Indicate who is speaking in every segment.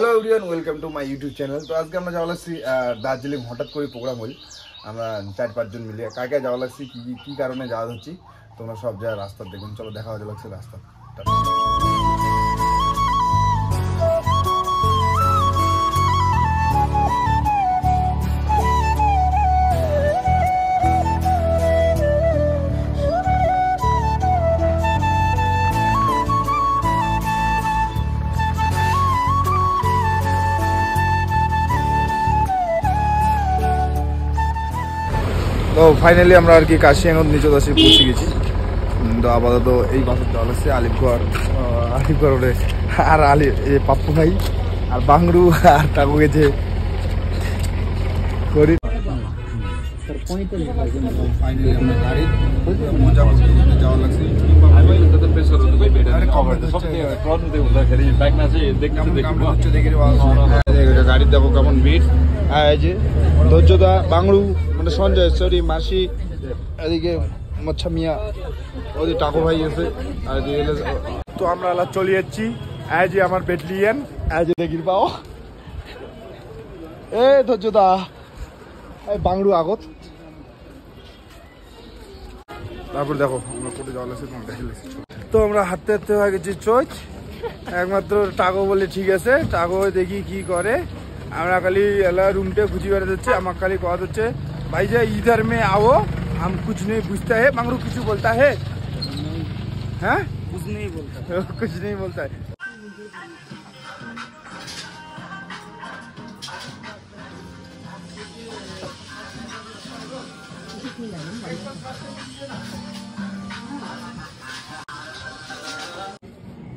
Speaker 1: Hello everyone, welcome to my YouTube channel. তো আজকে আমরা যাওয়া লাগছি দার্জিলিং। হঠাৎ করে প্রোগ্রাম হল, আমরা 4-5 জন মিলে কাকে যাওয়া লাগছি, কী কারণে যাওয়া হচ্ছি তোমরা সব জায়গায় রাস্তা দেখুন। চলো দেখা হয়ে লাগছে রাস্তা। তো ফাইনালি আমরা আর কি কাশিয়াঙ্গন নিচদাসে পৌঁছে গেছি। তো আপাতত এই বাসে যাওয়া লাগছে আলিপুর রোডে। আর পাপ্পু ভাই আর বাংরু আর টাকু গেছে করি। গাড়ি দেখো কেমন ভিড়। ধৈর্যদা, বাংলু মানে সঞ্জয়, সরি মাসি, এদিকে মচ্ছা মিয়া, ওদিকে টাকু ভাই আছে, আর এদিকে তো আমরা চলে যাচ্ছি। যে আমার বেটলিয়ান যে দেখির পাও এ ধৈর্যদা, বাংলু আগত। তারপর দেখো আমরা কোটে যাওয়া লাগছে, তোমার দেখে লাগছে। তো আমরা হাঁটতে হাঁটতে হয়ে গেছি চোচ। একমাত্র টাকো বলে ঠিক আছে, টাকো দেখি কি করে। আমরা খালি रूमटे खुची बेड़ा जाच्छे। আমার খালি কথা হচ্ছে भाई जी इधर में आओ, हम कुछ नहीं पूछता है। मंगरू कुछ बोलता है? हैं? कुछ नहीं बोलता। कुछ नहीं बोलता है।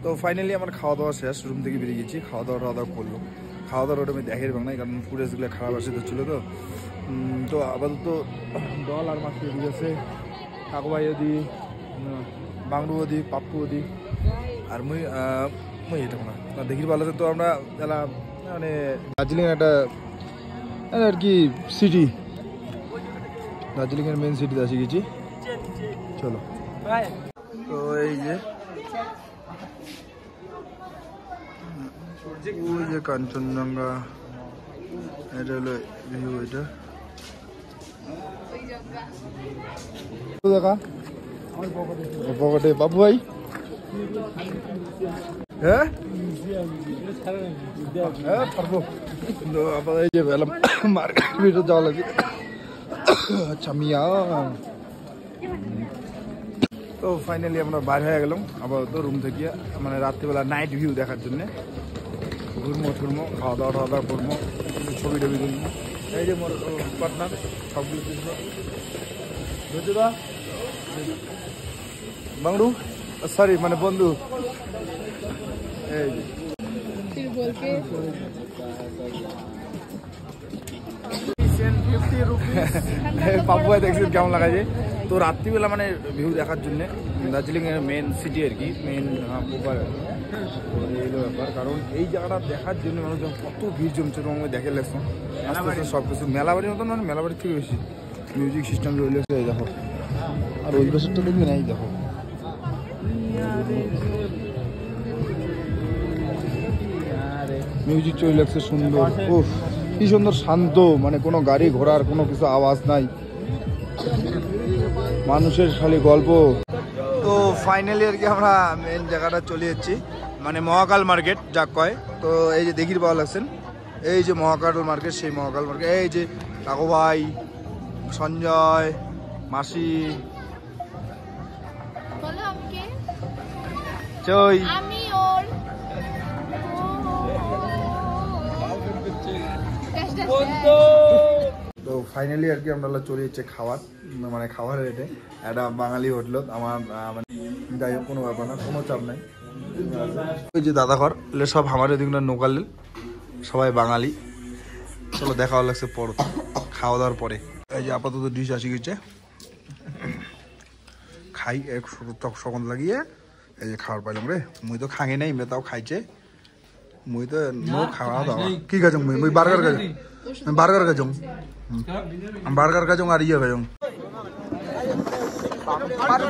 Speaker 1: তো ফাইনালি আমার খাওয়া দাওয়া শেষ, রুম থেকে বেরিয়ে গেছি। খাওয়া দাওয়া করলো। খাওয়া দাওয়াটা আমি দেখাই পাব না, কারণ ফুটেজগুলো খারাপ আসে ছিল। তো আপাতত দল আর মাছ দিয়ে গেছে কাকু ভাই ওদি, বাংলু ওদি, পাপ্পু ওদি, আর মুই এটা না দেখির ভালো। তো আমরা মানে দার্জিলিং একটা আর কি সিটি, দার্জিলিংয়ের মেন সিটিতে আসি গেছি। চলো। তো এই যে ওই যে কাঞ্চনজঙ্ঘা, এটা হলো ভিউ। এটা দেখা পকেটে বাবু ভাই। হ্যাঁ পারবো। এই যে মার্কেটে যাওয়া লাগে। আচ্ছা মিয়া। তো ফাইনালি আমরা বাইর হয়ে গেলাম আপাতত রুম থেকে, মানে রাত্রিবেলা নাইট ভিউ দেখার জন্য। ঘুরমো টুরমো, খাওয়া দাওয়া করবো, ছবি টবি তুলবো। এই যে মোর পার্টনার সবগুলো ধৈর্যদা, বাংলু, সরি মানে বন্ধু। এই পাপ্পু ভাই দেখছেন কেমন লাগাছে। তো রাত্রিবেলা মানে ভিউ দেখার জন্য দার্জিলিং এর মেন সিটি আর কি, মেন প্রপার এইগুলো ব্যাপার। কারণ এই জায়গাটা দেখার জন্য মানুষজন কত ভিড় জমছে তোমাকে দেখে লাগছে। আস্তে আস্তে সব কিছু মেলাবাড়ির মতন, মানে মেলাবাড়ির থেকে বেশি মিউজিক সিস্টেম রইলে এই দেখো। আর ওই বছরটা দেখবি না, এই দেখো মিউজিক চলে লাগছে সুন্দর। উফ কি সুন্দর শান্ত, মানে কোনো গাড়ি ঘোড়ার কোনো কিছু আওয়াজ নাই, মানুষের খালি গল্প। তো ফাইনালি আর কি আমরা মেন জায়গাটা চলে যাচ্ছি, মানে মহাকাল মার্কেট যা কয়। তো এই যে দেখির পাওয়া লাগছেন, এই যে মহাকাল মার্কেট, সেই মহাকাল মার্কেট। এই যে কাকু ভাই, সঞ্জয়, মাসি, চই। তো ফাইনালি আর কি আমরা চলে যাচ্ছে খাবার, মানে খাবারের এটা একটা বাঙালি হোটেল। আমার মানে যাই হোক কোনো ব্যাপার না, কোনো চাপ নাই। ওই যে দাদা ঘর সব আমার এদিকে নোকাল, সবাই বাঙালি। চলো দেখা লাগছে পর খাওয়া দাওয়ার পরে। এই যে আপাতত ডিশ আসি গেছে, খাই এক সকন লাগিয়ে। এই যে খাবার পাইলাম রে, মুই তো খাঙে নাই, তাও খাইছে। মুই তো নো খাওয়া দাওয়া কি খাইছ? মুই বার্গার খাইছ, বার্গার খাইছ, বার্গার খাইছ আর ইয়ে খাইছ। বাম্পার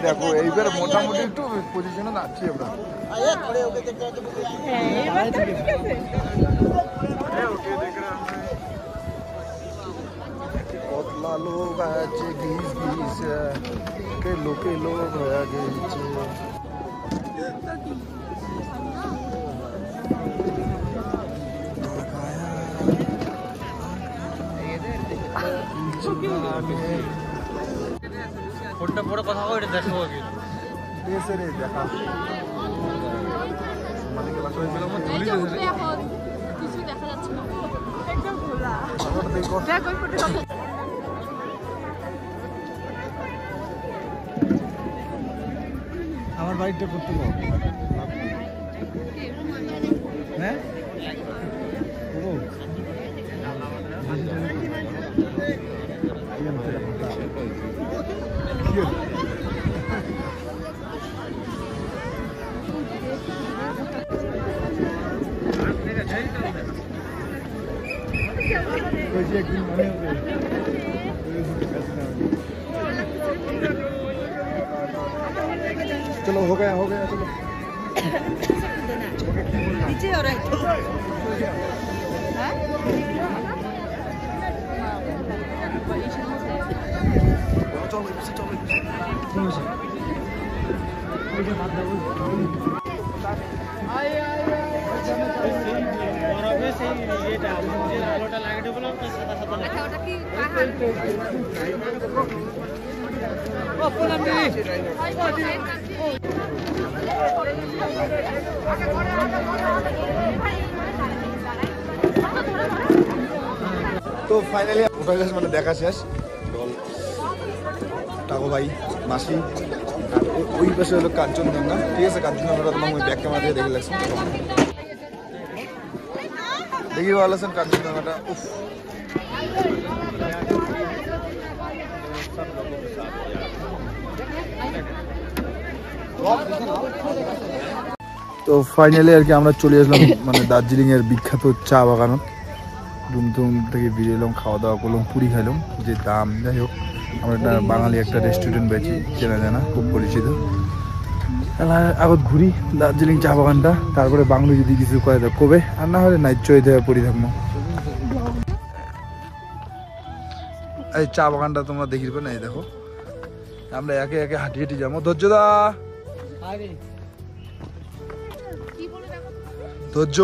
Speaker 1: দেখো এইবার মোটামুটি একটু পজিশনে যাচ্ছি আমরা। কতলা লোক আছে ঘিস ঘিস লোকে লোক হয়ে গেছে।
Speaker 2: ফোনটা পরে কথা বলে দেখাবো কি
Speaker 1: দেশে রে দেখা মানে কি বাসা হয়েছিল আমার ধুলি
Speaker 3: কিছু দেখা যাচ্ছে না একদম খোলা
Speaker 1: আমার দেখো
Speaker 3: দেখ ওই ফটো
Speaker 1: আমার বাইকটা করতে পারো হ্যাঁ একদিন মনে হবে चलो हो गया चलो
Speaker 3: नीचे हो रहा है
Speaker 1: তো ফাইনালি ওটা মানে দেখা শেষ টাকো ভাই মাসি আর ওই পাশে হলো কাঞ্চনজঙ্ঘা। ঠিক আছে, কাঞ্চনজঙ্ঘাটা তোমার ওই ব্যাক ক্যামেরা দিয়ে দেখে লাগছে দেখি ভালো আছেন কাঞ্চনজঙ্ঘাটা। উফ তো ফাইনালি আর কি আমরা চলে আসলাম মানে দার্জিলিং এর বিখ্যাত চা বাগানত। ধুমধুম থেকে বেরিয়ে খাওয়া দাওয়া করলাম, পুরি খাইলাম, যে দাম যাই হোক। আমরা একটা বাঙালি একটা রেস্টুরেন্ট পেয়েছি, চেনা জানা, খুব পরিচিত। আগত ঘুরি দার্জিলিং চা বাগানটা, তারপরে বাংলো যদি কিছু করে দেয় কবে, আর না হলে নাইট চয়ে দেওয়া পরি থাকবো। এই চা বাগানটা তোমরা দেখিবে না, এই দেখো আমরা একে একে হাঁটি হাঁটি যাবো। ধৈর্যদা ধৈর্য